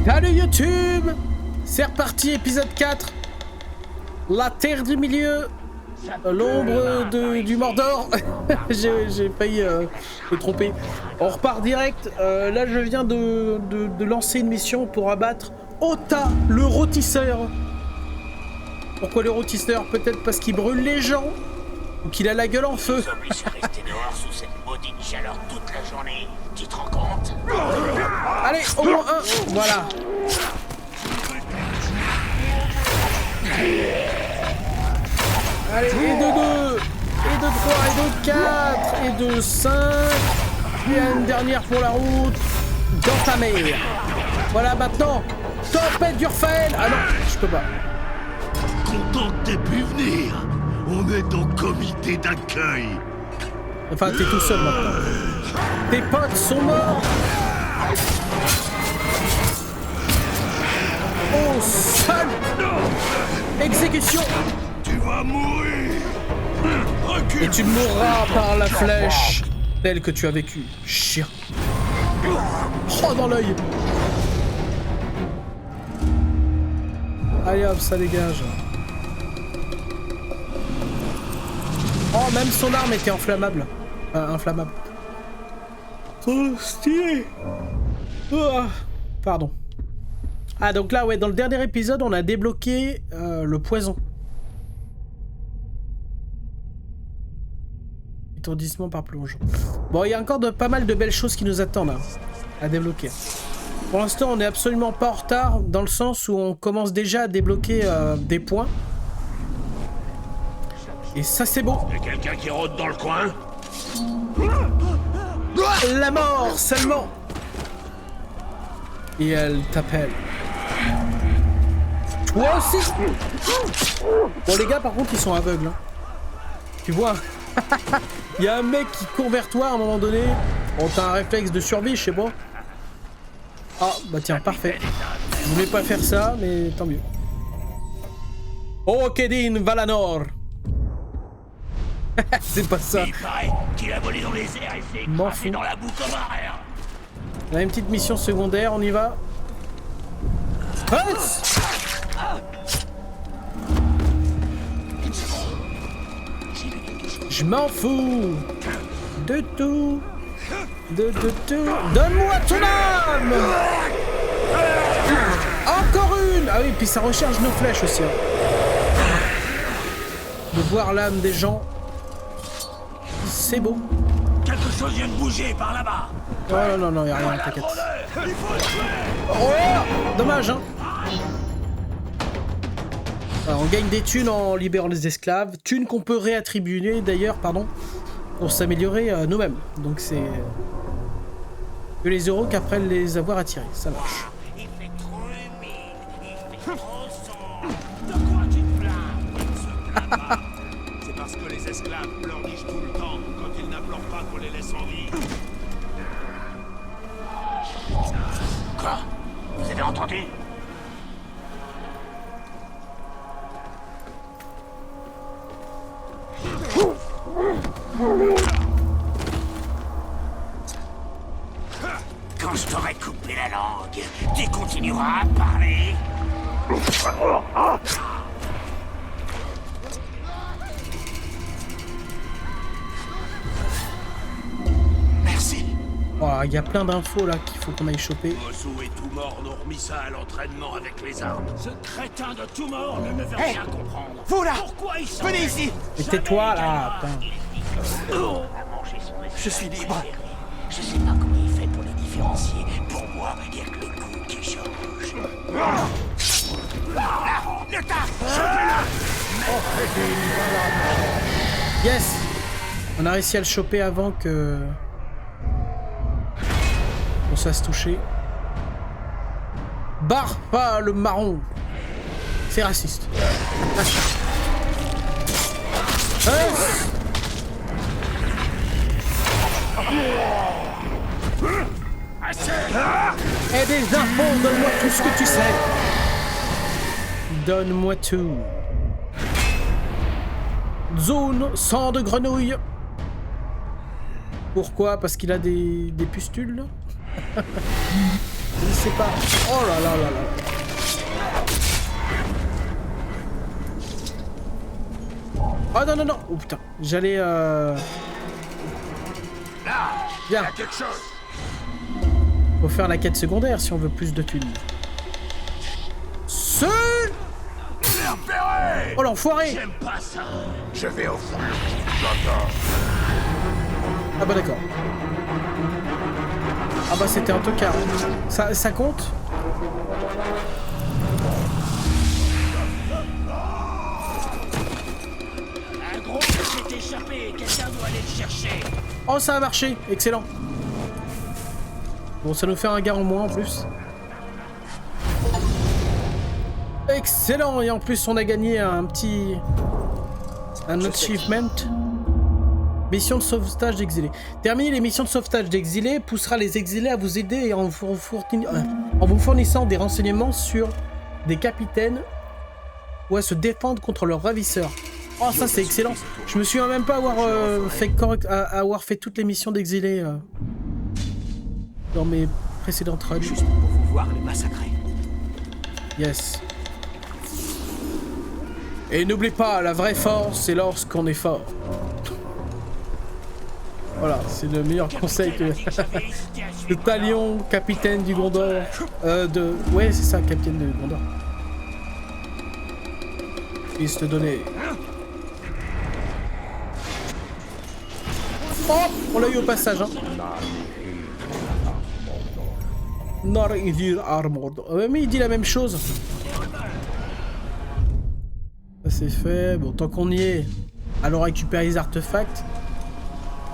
Salut YouTube! C'est reparti, épisode 4. La Terre du Milieu. L'ombre du Mordor. J'ai failli me tromper. On repart direct. Là, je viens de lancer une mission pour abattre Ota, le rôtisseur. Pourquoi le rôtisseur? Peut-être parce qu'il brûle les gens ou qu'il a la gueule en feu. Je suis resté dehors sous cette maudite chaleur toute la journée. Tu te rends compte? Allez, au moins un. Voilà. Allez, et de 2, et de 3, et de 4, et de 5. Et une dernière pour la route. Dans ta mer. Voilà, maintenant. Tempête d'Urfael. Ah non, je peux pas. Content que t'aies pu venir. On est au comité d'accueil. Enfin, t'es tout seul maintenant. Tes potes sont morts. Au sol. Exécution. Tu vas mourir. Recule. Et tu mourras par la flèche telle que tu as vécu, chien. Oh, dans l'œil. Allez hop, ça dégage. Oh, même son arme était inflammable. Inflammable. Oh, stylé. Oh, pardon. Ah, donc là, ouais, dans le dernier épisode, on a débloqué le poison. Étourdissement par plongeon. Bon, il y a encore pas mal de belles choses qui nous attendent hein, à débloquer. Pour l'instant, on n'est absolument pas en retard, dans le sens où on commence déjà à débloquer des points. Et ça, c'est beau. Y'a quelqu'un qui rôde dans le coin? La mort seulement. Et elle t'appelle. Toi aussi. Bon, les gars, par contre, ils sont aveugles. Hein. Tu vois, il y a un mec qui court vers toi à un moment donné. Bon, t'as un réflexe de survie, je sais pas. Ah, bah tiens, parfait. Je voulais pas faire ça, mais tant mieux. Oh, Kedin Valanor. C'est pas ça. Il paraît qu'il a volé dans les airs et s'est M'en écrasé fous. dans la boue comme un rien. On a une petite mission secondaire, on y va. Passe. Je m'en fous de tout. De tout. Donne-moi ton âme. Encore une. Ah oui, puis ça recharge nos flèches aussi. Hein. De voir l'âme des gens. C'est beau. Quelque chose vient de bouger par là-bas. Oh non, non, y'a rien, t'inquiète. Oh, dommage, hein. Alors, on gagne des thunes en libérant les esclaves. Thunes qu'on peut réattribuer, d'ailleurs, pardon, pour s'améliorer nous-mêmes. Donc c'est... que les euros qu'après les avoir attirés. Ça marche. Il fait trop humide, il fait trop sombre. De quoi tu te plains? C'est parce que les esclaves pleurnichent tout le temps quand ils n'implorent pas qu'on les laisse en vie. Quoi? Vous avez entendu? Quand je t'aurai coupé la langue, tu continueras à parler. Merci. Voilà, il y a plein d'infos là qu'il faut qu'on aille choper. Ozu et tout mort n'ont remis ça à l'entraînement avec les armes. Ce crétin de tout mort ne me veut rien comprendre. Vous là! Pourquoi il s'en Venez ici! Et tais-toi là, putain. Je suis libre. Je sais pas comment il fait pour les différencier. Pour moi, il y a que le goût qui change. Là, le tas, Yes. On a réussi à le choper avant que... on se fasse toucher. Barre pas le marron. C'est raciste. Et des infos, donne-moi tout ce que tu sais. Donne-moi tout. Zone sang de grenouille. Pourquoi? Parce qu'il a des pustules? Je sais pas. Oh là là là là. Oh non non non. Oh putain. J'allais Bien. Faut faire la quête secondaire si on veut plus de thunes. Oh l'enfoiré. J'aime pas ça. Je vais offrir. Ah bah d'accord. Ah bah c'était un tocard. Ça compte? Un gros s'est échappé, quelqu'un doit aller le chercher. Oh ça a marché, excellent. Bon ça nous fait un gars en moins en plus. Excellent, et en plus on a gagné un achievement. Mission de sauvetage d'exilés. Terminer les missions de sauvetage d'exilés poussera les exilés à vous aider et en vous fournissant des renseignements sur des capitaines ou à se défendre contre leurs ravisseurs. Oh ça c'est excellent. Je me souviens même pas avoir fait toutes les missions d'exilés dans mes précédentes runs. Juste pour vous voir les massacrer. Yes. Et n'oublie pas, la vraie force, c'est lorsqu'on est fort. Voilà, c'est le meilleur conseil que... Le Talion, capitaine du Gondor. Ouais, c'est ça, capitaine du Gondor. Fils te donner. Oh, on l'a eu au passage, hein. Narir Armored. Mais il dit la même chose. Ça c'est fait. Bon, tant qu'on y est, allons récupérer les artefacts.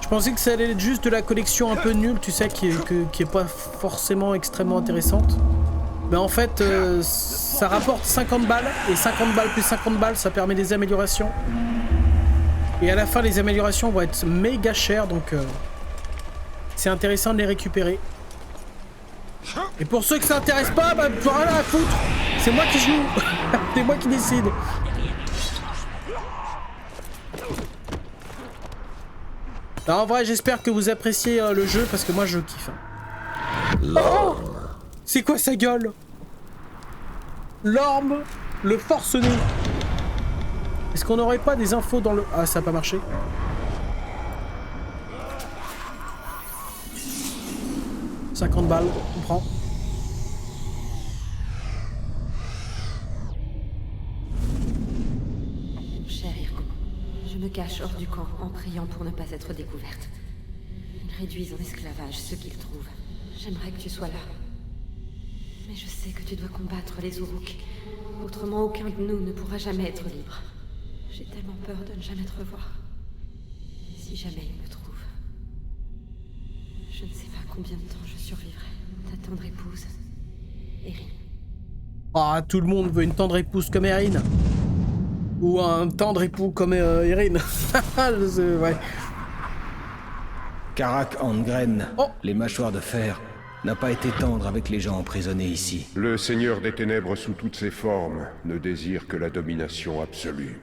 Je pensais que ça allait être juste de la collection un peu nulle, tu sais, qui est pas forcément extrêmement intéressante. Mais en fait, ça rapporte 50 balles, et 50 balles plus 50 balles, ça permet des améliorations. Et à la fin, les améliorations vont être méga chères, donc c'est intéressant de les récupérer. Et pour ceux que ça intéresse pas, bah plus rien à foutre. C'est moi qui joue. C'est moi qui décide. Alors, en vrai, j'espère que vous appréciez le jeu parce que moi je kiffe. Oh, c'est quoi sa gueule? L'orme, le forcené. Est-ce qu'on n'aurait pas des infos dans le... Ah, ça a pas marché. « 50 balles, on prend. » Cher Irko, je me cache hors du camp en priant pour ne pas être découverte. Ils réduisent en esclavage ceux qu'ils trouvent. J'aimerais que tu sois là. Mais je sais que tu dois combattre les Uruk. Autrement, aucun de nous ne pourra jamais être libre. J'ai tellement peur de ne jamais te revoir. Si jamais ils me trouvent. Je ne sais pas combien de temps je survivrai. Ta tendre épouse, Erin. Ah, tout le monde veut une tendre épouse comme Erin. Ou un tendre époux comme Erin. Ouais. Karak Angren, Oh. les mâchoires de fer, n'a pas été tendre avec les gens emprisonnés ici. Le Seigneur des Ténèbres sous toutes ses formes ne désire que la domination absolue.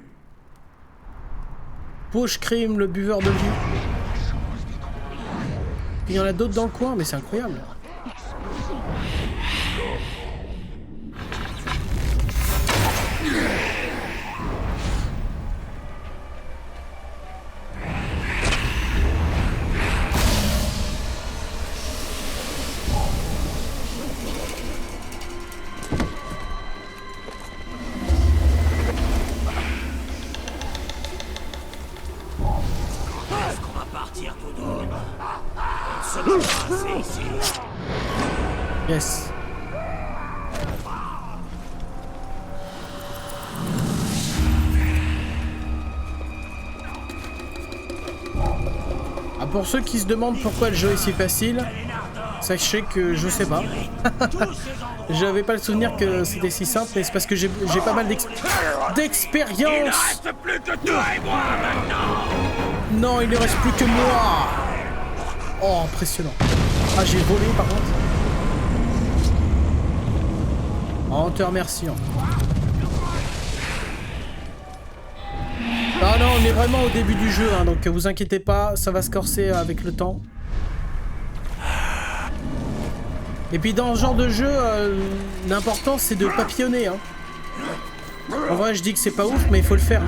Poche Crime, le buveur de vie. Il y en a d'autres dans le coin, mais c'est incroyable. Est-ce qu'on va partir, Gudrun? Se passer ici. Yes. Ah, pour ceux qui se demandent pourquoi le jeu est si facile, sachez que je sais pas. J'avais pas le souvenir que c'était si simple, mais c'est parce que j'ai pas mal d'expérience. Plus que toi et moi maintenant. Non, il ne reste plus que moi. Oh, impressionnant. Ah, j'ai volé par contre. Oh, on te remercie. Ah non, on est vraiment au début du jeu, hein, donc vous inquiétez pas, ça va se corser avec le temps. Et puis dans ce genre de jeu, l'important c'est de papillonner. Hein. En vrai, je dis que c'est pas ouf, mais il faut le faire.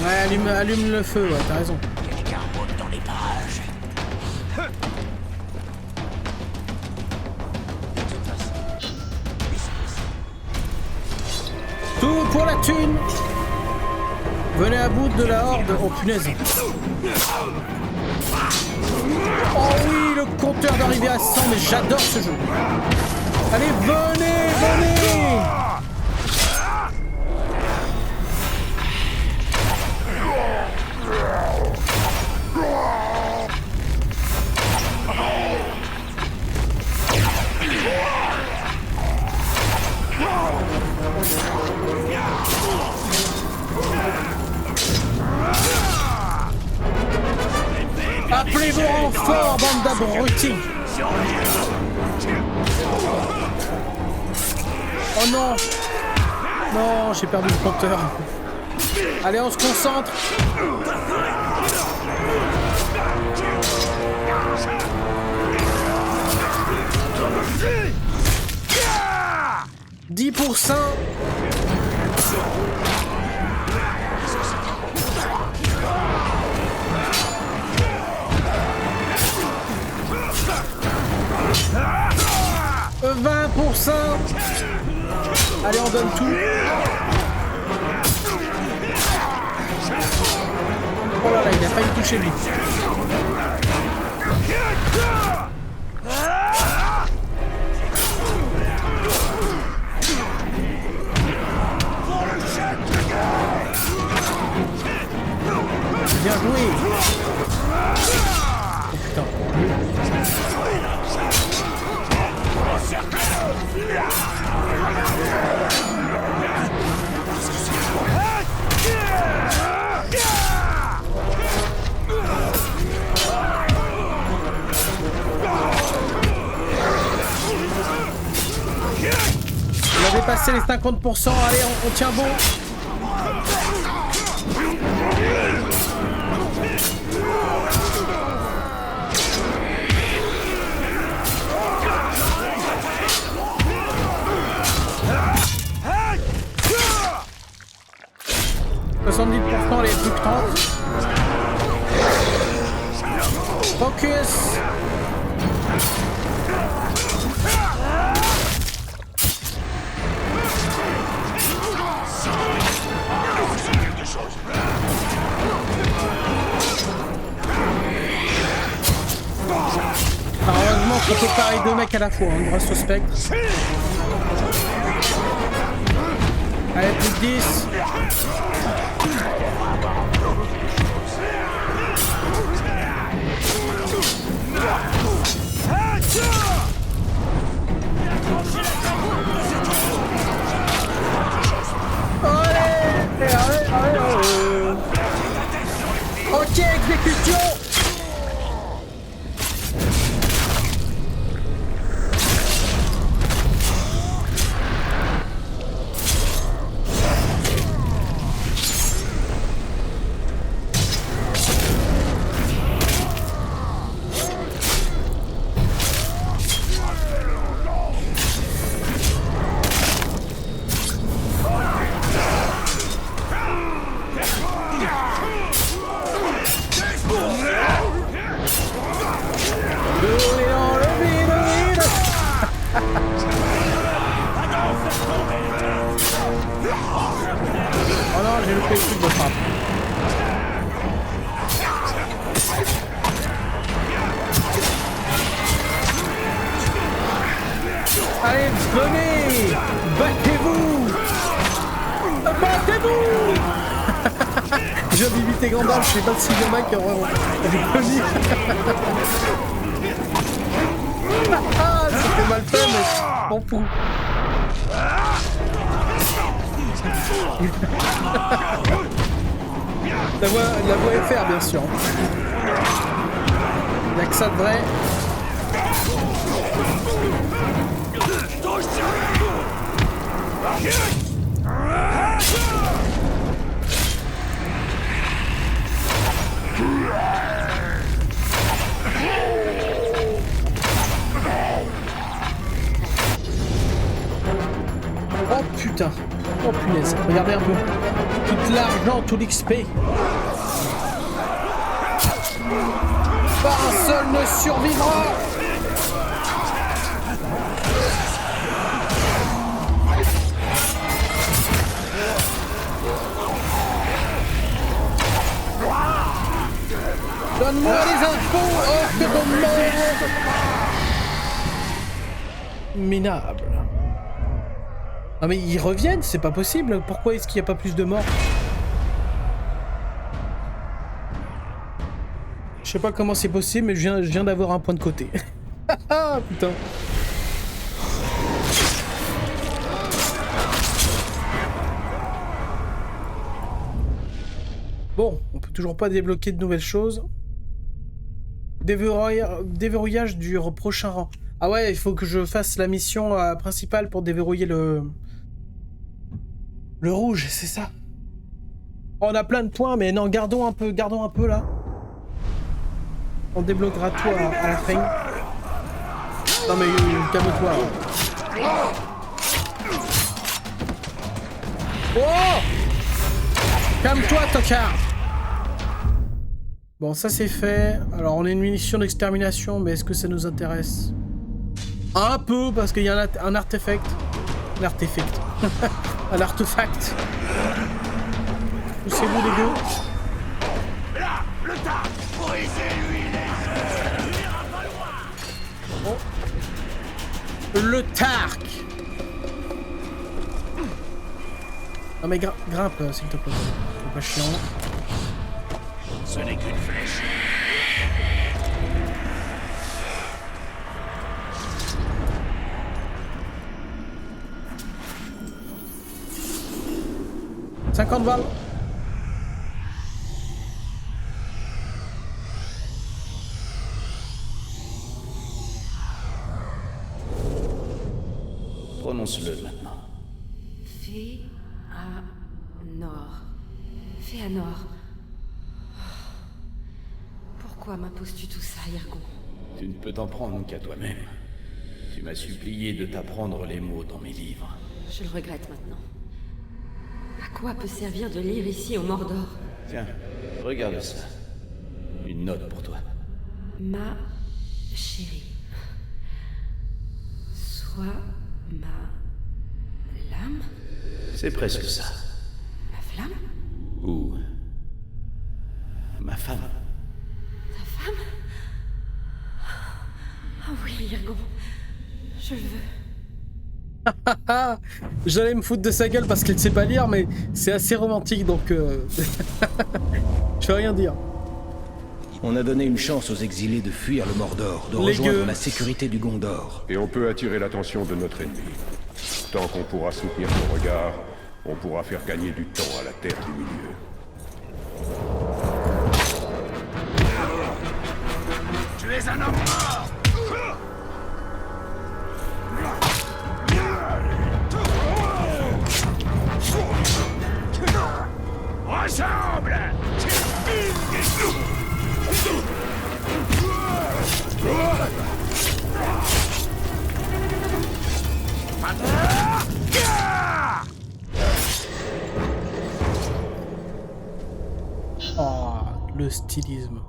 Ouais, allume le feu, ouais, t'as raison. Quelqu'un rôde dans les parages. Tout pour la thune. Venez à bout de la horde. Oh punaise. Oh oui, le compteur d'arrivée à 100, mais j'adore ce jeu. Allez, venez. 'Appelez vos renforts, bande d'abrutis. Oh non. Non, j'ai perdu le compteur. Allez, on se concentre. « 10%. « 20%. Allez, on donne tout. Oh là là, il a failli toucher lui. Bien joué. Oh putain. On avait passé les 50%, allez, on tient bon. Allez, plus que 30. Focus. Heureusement qu'on peut parer deux mecs à la fois, hein, grâce au spectre. Allez, plus de 10. Allez. Ok, exécution. Oh non, j'ai loupé le truc de frappe. Allez, venez! Battez-vous! Battez-vous! J'ai imité Gandalf, je sais pas si le mec a reconnu. Ah, c'était mal fait, mais je m'en fous. La voix FR, bien sûr. Il n'y a que ça de vrai. putain. Oh punaise, regardez un peu. Tout l'argent, tout l'XP. Pas un seul ne survivra. Donne-moi les infos, oh que de merde. Minable. Non mais ils reviennent, c'est pas possible. Pourquoi est-ce qu'il n'y a pas plus de morts? Je sais pas comment c'est possible, mais je viens d'avoir un point de côté. Ah putain. Bon, on peut toujours pas débloquer de nouvelles choses. Déverrouillage du prochain rang. Ah ouais, il faut que je fasse la mission principale pour déverrouiller le rouge, c'est ça. On a plein de points, mais non, gardons un peu là. On débloquera tout à la fin. Non mais calme-toi. Oh! Calme-toi, tocard! Bon, ça c'est fait. Alors, on a une munition d'extermination, mais est-ce que ça nous intéresse? Un peu, parce qu'il y a un artefact. Un artefact. Un artefact. Où c'est vous, les deux? Là, le tas! Brisez-lui les yeux! Oh. Le Tark! Non mais grimpe, s'il te plaît. C'est pas chiant. Ce n'est qu'une flèche. « 50 balles. Prononce-le maintenant. Féanor. Pourquoi m'imposes-tu tout ça, Irgon? Tu ne peux t'en prendre qu'à toi-même. Tu m'as supplié de t'apprendre les mots dans mes livres. Je le regrette maintenant. À quoi peut servir de lire ici au Mordor? Tiens, regarde ça. Une note pour toi. Ma chérie. Sois ma lame? C'est presque ça. Ma flamme? Ou... ma femme. Ta femme? Oh oui, Irgon. Je le veux. J'allais me foutre de sa gueule parce qu'elle ne sait pas lire, mais c'est assez romantique, donc... je vais rien dire. On a donné une chance aux exilés de fuir le Mordor, de rejoindre la sécurité du Gondor. Et on peut attirer l'attention de notre ennemi. Tant qu'on pourra soutenir son regard, on pourra faire gagner du temps à la Terre du Milieu. Tu es un homme mort! Ressemble! Oh, le stylisme.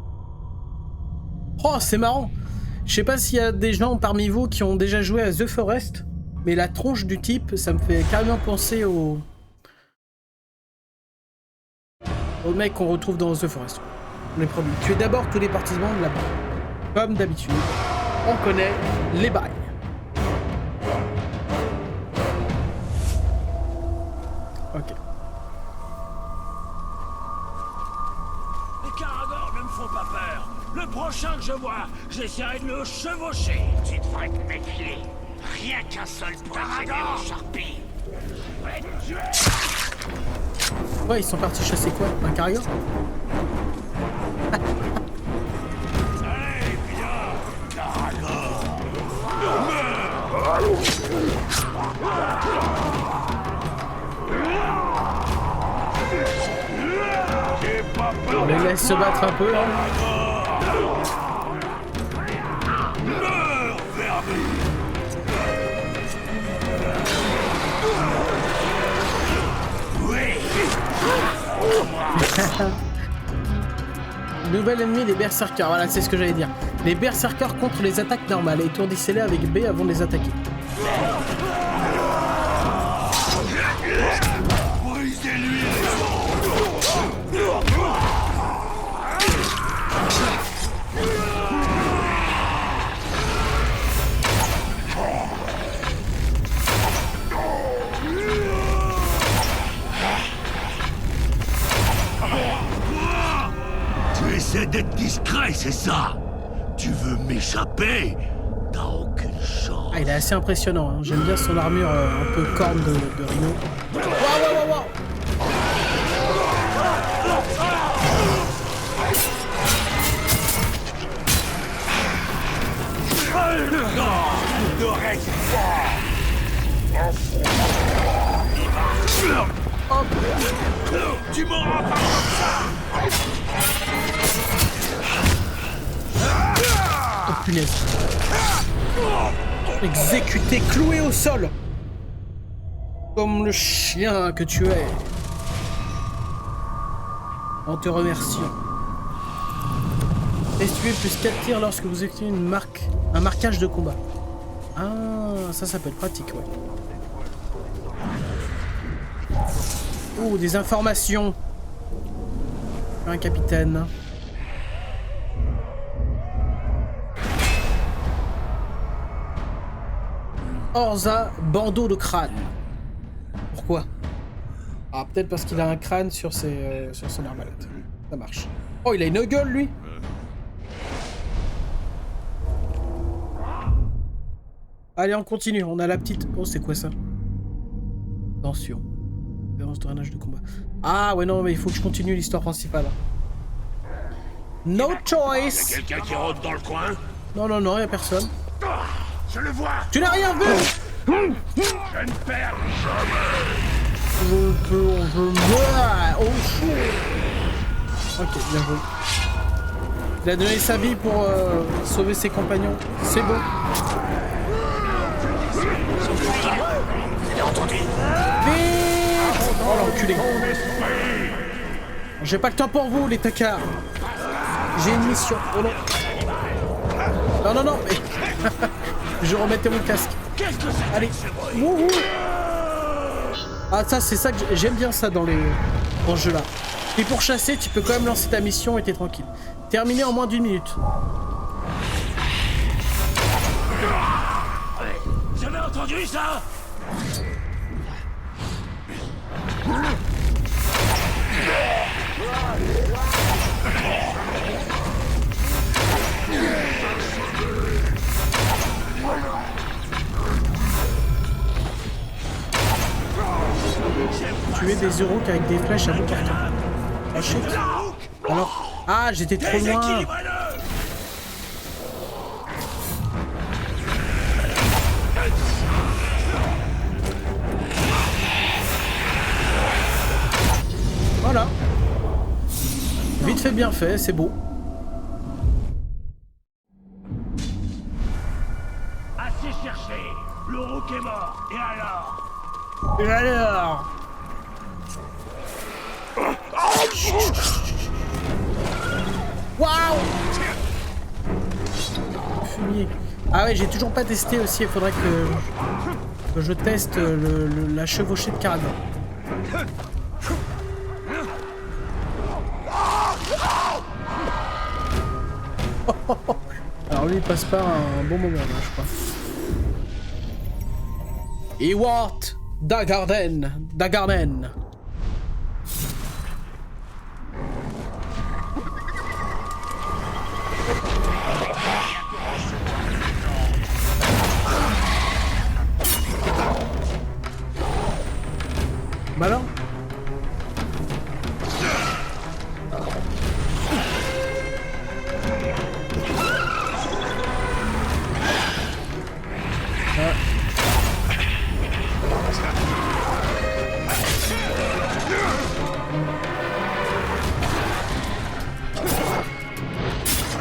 Oh, c'est marrant. Je sais pas s'il y a des gens parmi vous qui ont déjà joué à The Forest, mais la tronche du type, ça me fait carrément penser au mec qu'on retrouve dans The Forest. On est promis. Tu es d'abord tous les partisans de la balle. Comme d'habitude, on connaît les bails. Ok. Les Caragors ne me font pas peur. Le prochain que je vois, j'essaierai de le chevaucher. Tu devrais te méfier. Rien qu'un seul point de charpie. Ouais, ils sont partis chasser quoi? Un Caragor? Allez, viens, Caragor. On les laisse se battre un peu, hein. Nouvel ennemi, les berserkers. Voilà, c'est ce que j'allais dire. Les berserkers contre les attaques normales. Étourdissez-les avec B avant de les attaquer. Brisez-lui. Tu essaies d'être discret, c'est ça? Tu veux m'échapper? T'as aucune chance. Ah, il est assez impressionnant. Hein. J'aime bien son armure un peu corne de Rhino. Waouh, waouh, waouh, waouh. Ne reste pas. Hop. Tu m'auras pas comme ça. Oh punaise. Exécuté, cloué au sol. Comme le chien que tu es. En te remerciant. Essuyer plus 4 tirs lorsque vous utilisez un marquage de combat. Ah, ça peut être pratique, ouais. Oh, des informations. Un capitaine. Orza, bandeau de crâne. Pourquoi? Ah, peut-être parce qu'il a un crâne sur son arbalète. Ça marche. Oh, il a une gueule, lui. Allez, on continue. On a la petite... Oh, c'est quoi ça? Attention. Expérience de drainage de combat. Ah, ouais, non, mais il faut que je continue l'histoire principale. No choice. Y'a quelqu'un qui rôde dans le coin? Non, non, non, y'a personne. Je le vois. Tu n'as rien vu? Je ne perds jamais. Je meurs. Oh, chou. Ok, bien joué. Il a donné sa vie pour sauver ses compagnons. C'est beau. Vite! Oh l'enculé. J'ai pas le temps pour vous, les tacards. J'ai une mission. Oh non. Non, non, non. Je remettais mon casque. Allez. Wouhou. Ah, ça, c'est ça que j'aime bien ça dans ce jeu-là. Et pour chasser, tu peux quand même lancer ta mission et t'es tranquille. Terminé en moins d'1 minute. Vous avez entendu ça? Tuer des euros qu'avec des flèches à bout portant. Ah shit. Alors. Ah, j'étais trop loin. Voilà. Vite fait, bien fait, c'est beau. Assez cherché. Le rook est mort. Et alors? Et alors? Waouh! Fumier. Ah ouais, j'ai toujours pas testé aussi, il faudrait que je teste la chevauchée de Karadin. Alors lui il passe pas un bon moment là, je crois. Ewart Dagarden. Bah alors.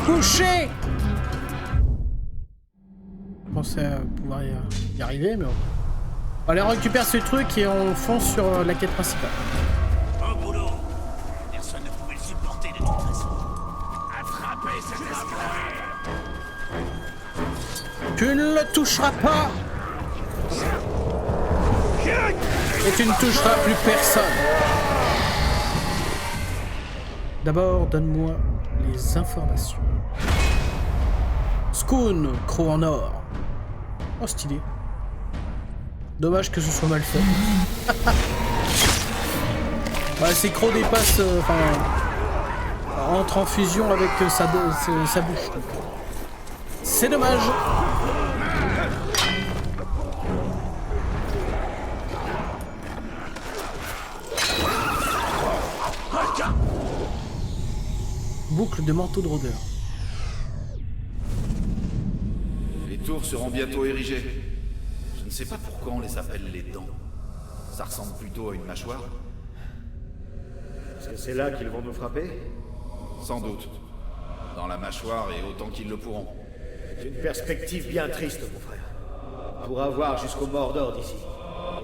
Couché. Je pensais pouvoir y arriver, mais on aller récupérer ce truc et on fonce sur la quête principale. Un boulot. Personne ne pouvait le supporter de toute façon. Tu ne le toucheras pas. Et tu ne toucheras plus personne. D'abord, donne-moi les informations. Skoon, croc en or. Oh, stylé. Dommage que ce soit mal fait. Bah, ces crocs dépassent... entre en fusion avec sa bouche. C'est dommage. Boucle de manteau de rôdeur. Les tours seront bientôt érigées. Je ne sais pas pourquoi on les appelle les dents. Ça ressemble plutôt à une mâchoire. Est-ce que c'est là qu'ils vont nous frapper? Sans doute. Dans la mâchoire et autant qu'ils le pourront. C'est une perspective bien triste, mon frère. On pourra voir jusqu'au Mordor d'ici.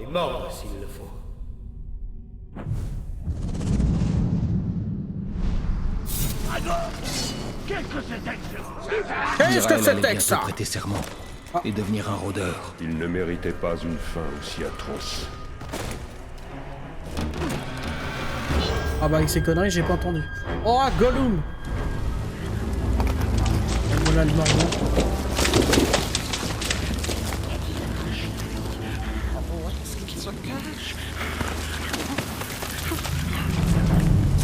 Et mordre s'il le faut. Qu'est-ce que c'était que ça? Prêter serment et devenir un rôdeur. Il ne méritait pas une fin aussi atroce. Ah bah avec ces conneries, j'ai pas entendu. Oh, Gollum! Et voilà le morceau.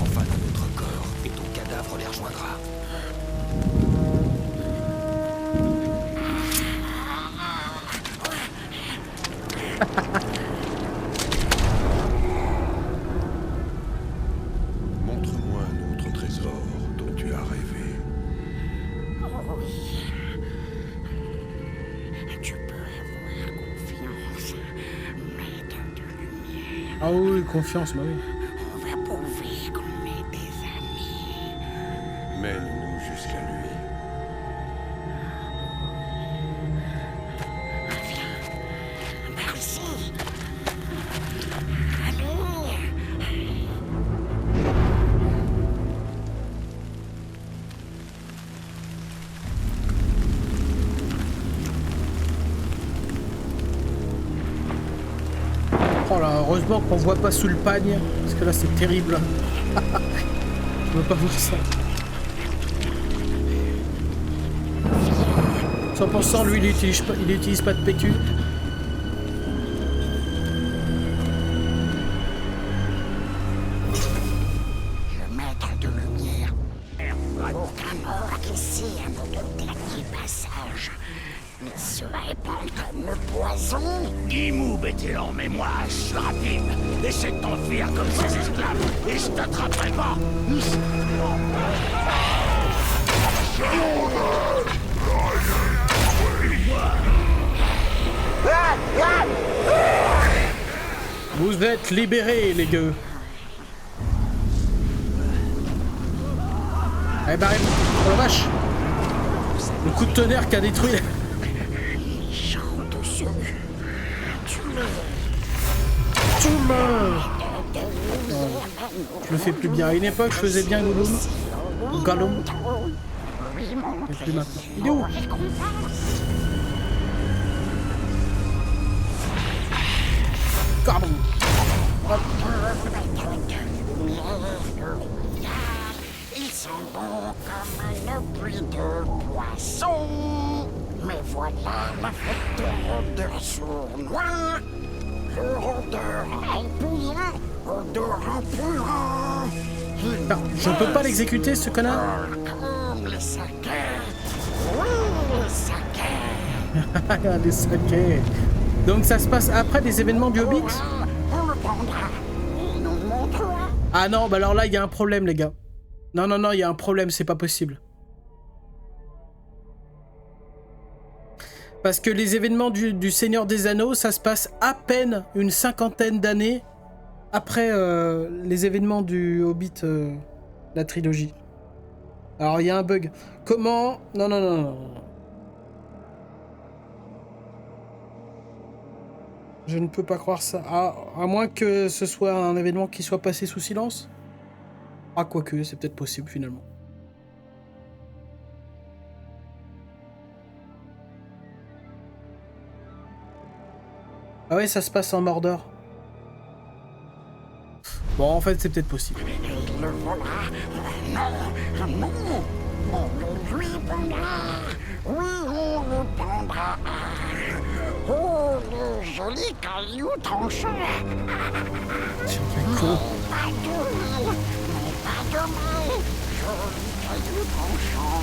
Enfin dans notre corps et ton cadavre les rejoindra. Montre-moi un autre trésor dont tu as rêvé. Tu peux avoir confiance, maître de lumière. Ah oui, confiance, bah oui. On va prouver qu'on est des amis. Mène-nous jusqu'à lui. Merci. Allez. Oh là, heureusement qu'on voit pas sous le pagne, parce que là c'est terrible. Je veux pas voir ça. 100% lui il utilise pas de PQ. Le maître de lumière. Aucun orc ici à notre dernier passage. Il se répand comme le poison. Guimauve était en mémoire, je suis rapide. Essaie de t'enfuir comme ces esclaves, et je t'attraperai pas. Vous êtes libérés, les gueux. Eh ben, oh la vache. Le coup de tonnerre qui a détruit... Chante dessus. Tout le monde. Je le fais plus bien. À une époque, je faisais bien Gollum. Gollum. Mais plus maintenant. Il est où? Gollum. Ils sont bons comme un puits de poisson. Mais voilà l'effet de rôdeur sournois. Le rôdeur impudent, rôdeur impudent. Ah, je ne peux pas l'exécuter, ce connard. Comme les sakais. Oui, les sakais. Les sakais. Donc ça se passe après des événements du Hobbit? On le prendra. Il nous montrera. Ah non, bah alors là, il y a un problème, les gars. Non, non, non, il y a un problème, c'est pas possible. Parce que les événements du Seigneur des Anneaux, ça se passe à peine une 50aine d'années après les événements du Hobbit, la trilogie. Alors, il y a un bug. Comment? Non, non, non, non. Je ne peux pas croire ça. À moins que ce soit un événement qui soit passé sous silence. Ah, quoique, c'est peut-être possible, finalement. Ah ouais, ça se passe en Mordor. Bon, en fait, c'est peut-être possible. Il le volera. Non, non. On le lui prendra. Oui, on le prendra. Oh, le joli caillou tranchant. Con. Pas de mal. Non, pas de mal. Joli caillou tranchant.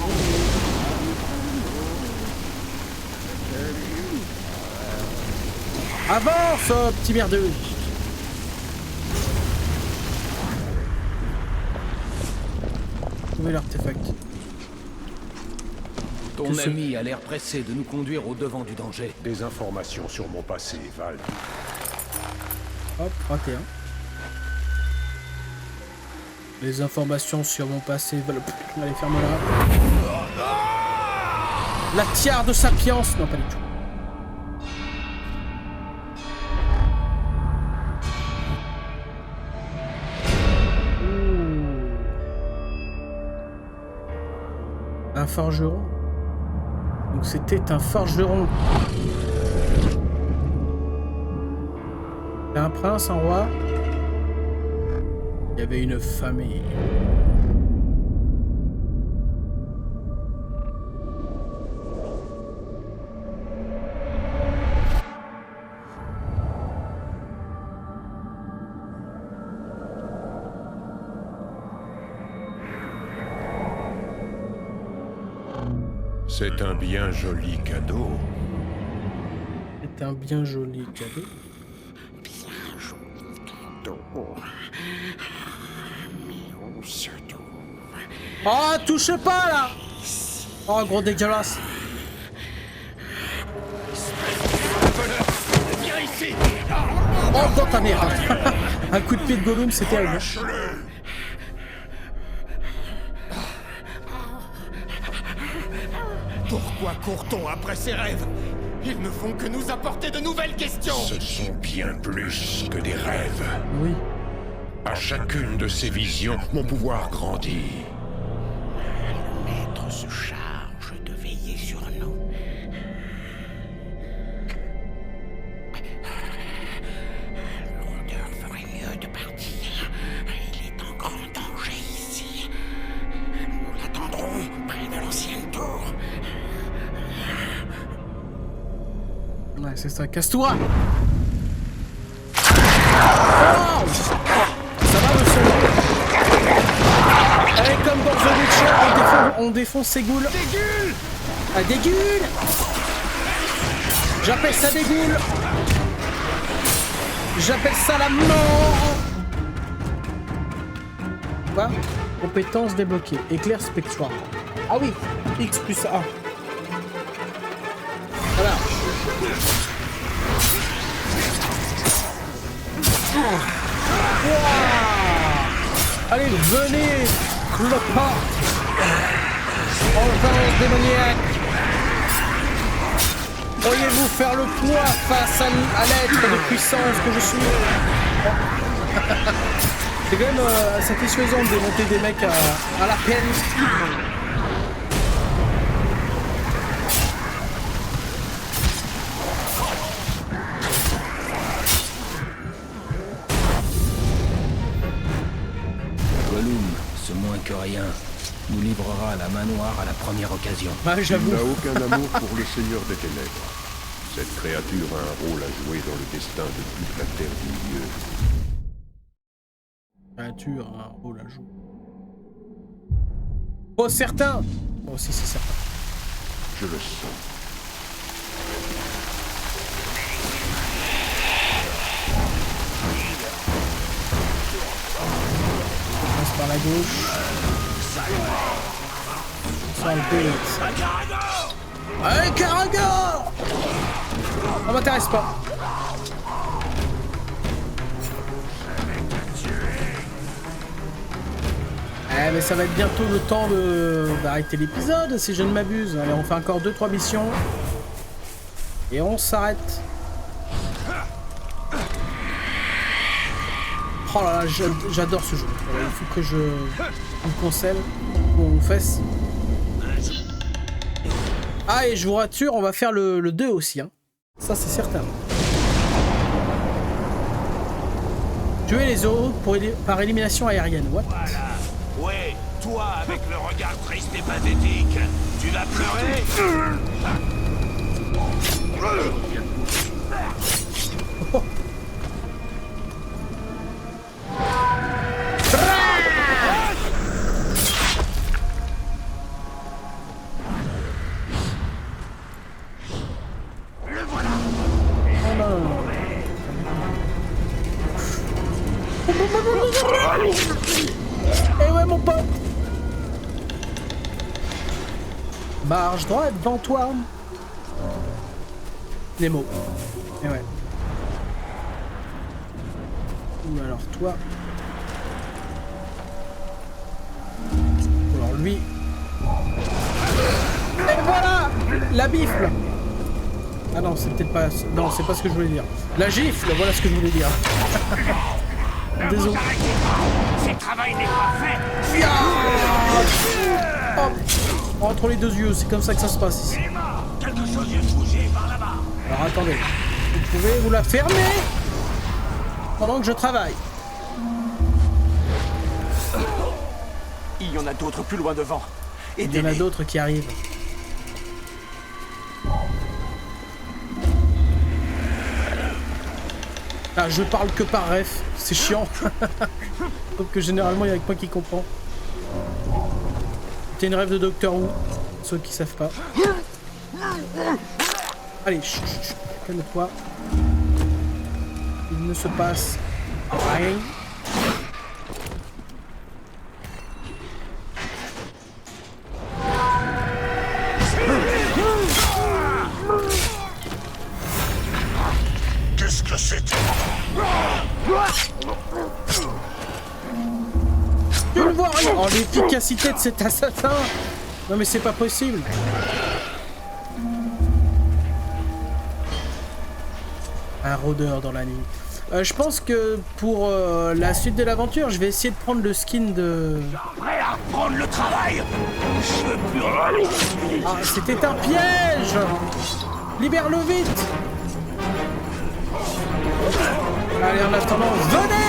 Avance, petit merdeux. Trouvez l'artefact. Ton ami a l'air pressé de nous conduire au devant du danger. Des informations sur mon passé, Val. Hop, 31. Les informations sur mon passé valent... Allez, ferme-la. La tiare de Sapiens. Non, pas du tout. Un forgeron. Donc c'était un forgeron. Un prince, un roi. Il y avait une famille. C'est un bien joli cadeau. C'est un bien joli cadeau. Bien joli cadeau. Mais où se trouve? Oh, touche pas là! Oh, gros dégueulasse! Viens ici! Oh, dans ta merde! Un coup de pied de Gollum, c'était terrible. Pourquoi court-on après ces rêves? Ils ne font que nous apporter de nouvelles questions! Ce sont bien plus que des rêves. Oui. À chacune de ces visions, mon pouvoir grandit. Le maître se charge de veiller sur nous. Le rôdeur ferait mieux de partir. Il est en grand danger ici. Nous l'attendrons près de l'ancienne tour. Ouais, c'est ça. Casse-toi! Oh! Ça va, le son? Allez, comme dans The Witcher, on défonce ses ghouls. Des ghouls! Ah, des ghouls! J'appelle ça des ghouls! J'appelle ça la mort! Quoi? Compétence débloquée. Éclair spectral. Ah oui! X plus A. Voilà. Wow. Allez, venez, clopin, envers démoniaque. Pourriez-vous faire le poids face à l'être de puissance que je suis? C'est quand même satisfaisant de démonter des mecs à la peine. Que rien, nous livrera à la main noire à la première occasion. Ah, j'avoue. Il n'a aucun amour pour le Seigneur des Ténèbres. Cette créature a un rôle à jouer dans le destin de toute la Terre du Milieu. Créature a un rôle à jouer. Oh, certain! Oh, si, c'est certain. Je le sens. Passe par la gauche. Sur le bête. Allez, Caragor! Ça m'intéresse pas. Eh, mais ça va être bientôt le temps d'arrêter l'épisode, si je ne m'abuse. Allez, on fait encore 2-3 missions. Et on s'arrête. Oh là là, j'adore ce jeu. Il faut que je me concèle mon fesse. Ah, et je vous rassure, on va faire le 2 aussi. Hein. Ça, c'est certain. Tuer les euros par élimination aérienne. What? Voilà. Ouais, toi avec le regard triste et pathétique, tu vas pleurer? Oh. Le voilà. Eh ouais mon pote. Marche droite devant toi. Nemo. Et ouais. Ou alors toi. Ou alors lui. Et voilà. La bifle. Ah non, c'est peut-être pas... Non, c'est pas ce que je voulais dire. La gifle, voilà ce que je voulais dire. Désolé. Si le travail n'est pas fait, Hop. Entre les deux yeux, c'est comme ça que ça se passe ici. quelque chose vient de bouger par là-bas. Alors attendez, vous pouvez vous la fermer pendant que je travaille. Il y en a d'autres plus loin devant. Il y en a d'autres qui arrivent. Ah, je parle que par ref, c'est chiant. Donc que généralement il y a que moi qui comprend. C'est une rêve de Doctor Who, ceux qui savent pas. Allez, calme-toi. Il ne se passe rien. Qu'est-ce que c'était? Tu ne vois rien. Oh, l'efficacité de cet assassin. Non mais c'est pas possible. Un rôdeur dans la nuit. Je pense que pour la suite de l'aventure, je vais essayer de prendre le skin de... Prêt à reprendre le travail? Je veux plus rien. Ah, c'était un piège. Libère-le vite. Allez, en attendant, venez.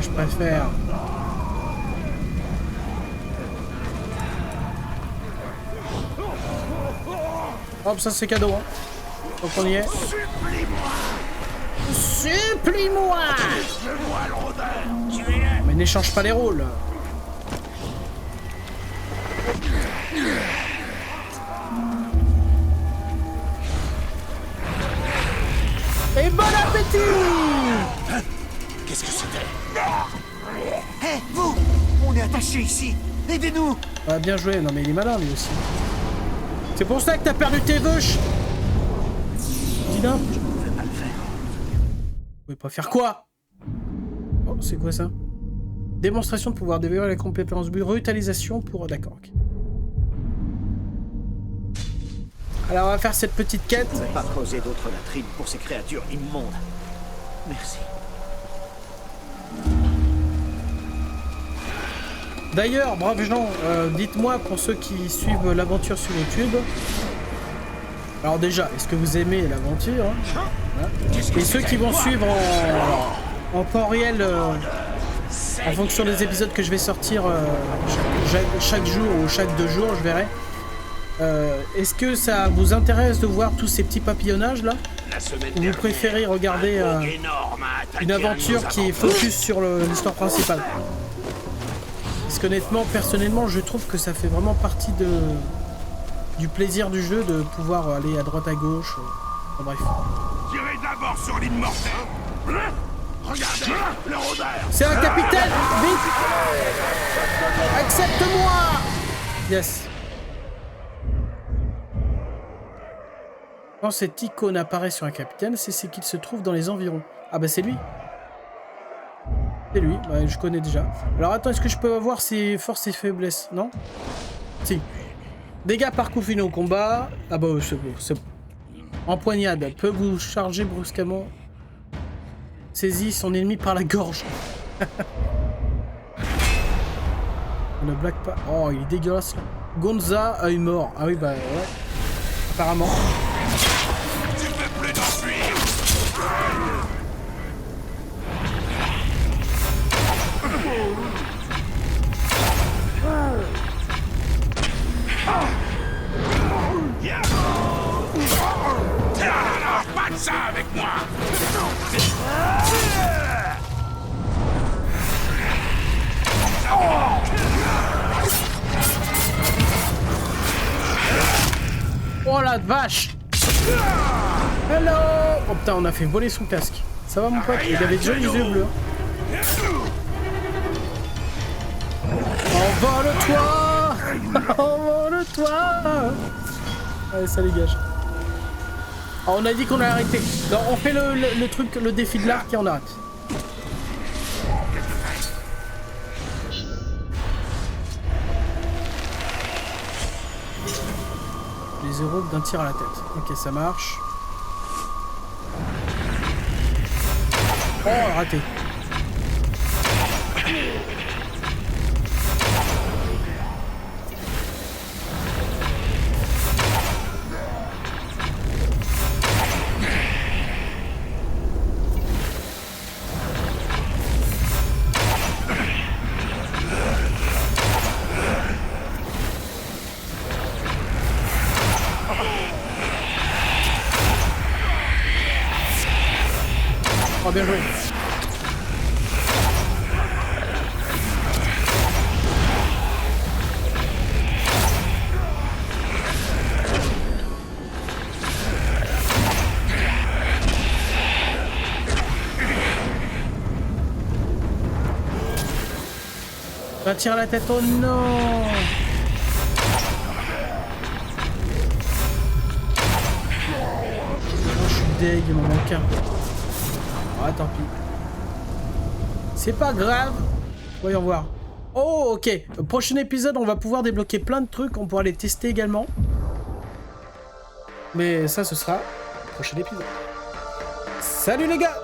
Je préfère. Hop, ça c'est cadeau. Hein. Donc on y est. Supplie-moi. Mais n'échange pas les rôles. Et bon appétit. Qu'est-ce que c'était? Hé, vous! On est attachés ici! Aidez-nous! Ah, bien joué. Non mais il est malin lui aussi. C'est pour ça que t'as perdu tes vaches. Dis donc. Je ne pouvais pas le faire. Vous pouvez pas faire quoi? Oh, c'est quoi ça? Démonstration de pouvoir déverrouiller la compétence brutalisation pour... D'accord, ok. Alors on va faire cette petite quête. Je ne vais pas creuser d'autres latrines pour ces créatures immondes. Merci. D'ailleurs, braves gens, dites-moi pour ceux qui suivent l'aventure sur YouTube. Alors déjà, est-ce que vous aimez l'aventure hein? Et ceux qui vont suivre en temps réel, en fonction des épisodes que je vais sortir chaque jour ou chaque 2 jours, je verrai. Est-ce que ça vous intéresse de voir tous ces petits papillonnages là? Ou vous préférez regarder une aventure qui est focus sur l'histoire principale? Parce qu'honnêtement, personnellement, je trouve que ça fait vraiment partie du plaisir du jeu de pouvoir aller à droite à gauche. Enfin, bref. Tirez d'abord sur l'immortel. Regardez, le rôdeur. C'est un capitaine. Vite. Accepte-moi. Yes. Quand cette icône apparaît sur un capitaine, c'est qu'il se trouve dans les environs. Ah bah c'est lui. C'est lui, bah, je connais déjà. Alors attends, est-ce que je peux avoir ses forces et faiblesses? Non? Si. Dégâts par coup final au combat. Ah bah c'est bon, c'est bon. Empoignade, peut vous charger brusquement. Saisit son ennemi par la gorge. On ne blague pas. Oh, il est dégueulasse là. Gonza est mort. Ah oui, bah ouais. Apparemment. Tu peux plus t'enfuir. Pas de ça avec moi. Oh la vache! Hello! Oh putain, on a fait voler son casque. Ça va mon pote? Il avait déjà les yeux bleus. Envole-toi! Envole-toi! Allez, ça dégage. Oh, on a dit qu'on a arrêté. Non, on fait le truc, le défi de l'arc et on arrête. Les héros d'un tir à la tête. Ok, ça marche. Oh, raté. Oh, bien joué. Un tir à la tête, oh non! Oh, je suis deg, il m'en manque un. Ah, tant pis. C'est pas grave. Voyons voir. Oh, ok. Prochain épisode, on va pouvoir débloquer plein de trucs. On pourra les tester également. Mais ça, ce sera le prochain épisode. Salut les gars!